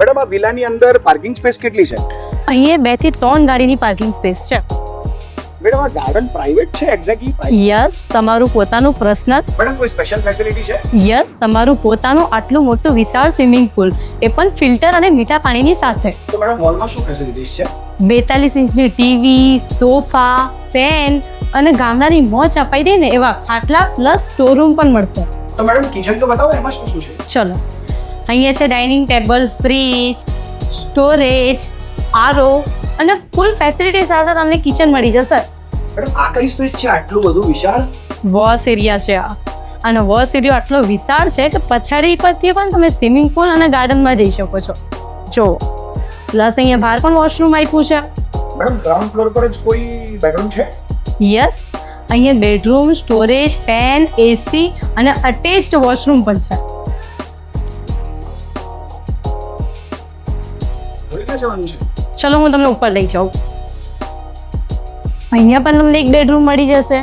Madam આ વિલાની અંદર parking space કેટલી છે? અહીંયા 2 થી 3 ગાડીની પાર્કિંગ સ્પેસ છે. મેડમ આ ગાર્ડન પ્રાઇવેટ છે એક્ઝેક્ટલી? યસ, તમારું પોતાનું પર્સનલ. મેડમ કોઈ સ્પેશિયલ ફેસિલિટી છે? યસ, તમારું પોતાનું આટલું મોટું વિશાળ સ્વિમિંગ પુલ, એ પણ ફિલ્ટર અને મીઠા પાણીની સાથે. તો મેડમ હોલમાં શું ફેસિલિટીઝ છે? 42 ઇંચની ટીવી, સોફા, ફેન અને ગામડાની મોજ અપાઈ દે ને એવા ખાટલા પ્લસ સ્ટોરરૂમ પણ મળશે. તો મેડમ કિચન તો બતાવો, એમાં શું શું છે? ચલો, અહીંયા છે ડાઇનિંગ ટેબલ, ફ્રીજ, સ્ટોરેજ, આરો અને ફૂલ ફેસિલિટી સાથે તમને કિચન મળી જશે. મેડમ આ કઈ સ્પેસ છે આટલું બધું વિશાળ? વોશ એરિયા છે આ, અને વોશ એરિયા આટલો વિશાળ છે કે પછાડી પરથી પણ તમે સ્વિમિંગ પુલ અને ગાર્ડનમાં જઈ શકો છો. જો પ્લસ અહીંયા બહાર પણ વોશરૂમ આપ્યું છે. મેડમ ગ્રાઉન્ડ ફ્લોર પર જ કોઈ બેડરૂમ છે? યસ, અહીંયા બેડરૂમ, સ્ટોરેજ, ફેન, એસી અને અટેચ્ડ વોશરૂમ પણ છે. જોઈ ક્યાં જવાનું છે? ચલો હું તમને ઉપર લઈ જાઉં. અહીંયા પણ તમને એક બેડરૂમ મળી જશે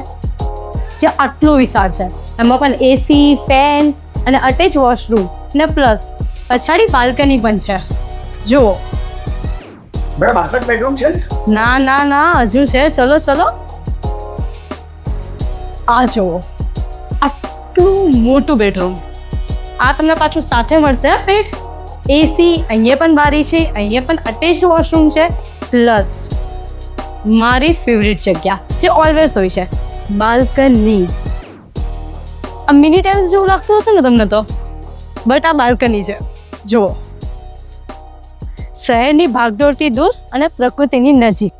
જે આટલું વિશાળ છે. એમાં પણ એસી, ફેન અને અટેચ વોશરૂમ ને પ્લસ પછાડી બાલ્કની પણ છે. જુઓ. મેડમ આટલા બેડરૂમ છે ને? ના ના ના, હજુ છે. ચલો ચલો, આ જુઓ, આટલું મોટું બેડરૂમ. આ તમને પાછું સાથે મળશે બેડ, એસી, અહીંયા પણ બારી છે, અહીંયા પણ અટેચ વોશરૂમ છે, પ્લસ મારી ફેવરિટ જગ્યા જે ઓલવેઝ હોય છે, બાલ્કની. આ મિની ટેરેસ જેવું લાગતું હશે ને તમને તો, બટ આ બાલ્કની છે. જુઓ, શહેરની ભાગદોડથી દૂર અને પ્રકૃતિની નજીક.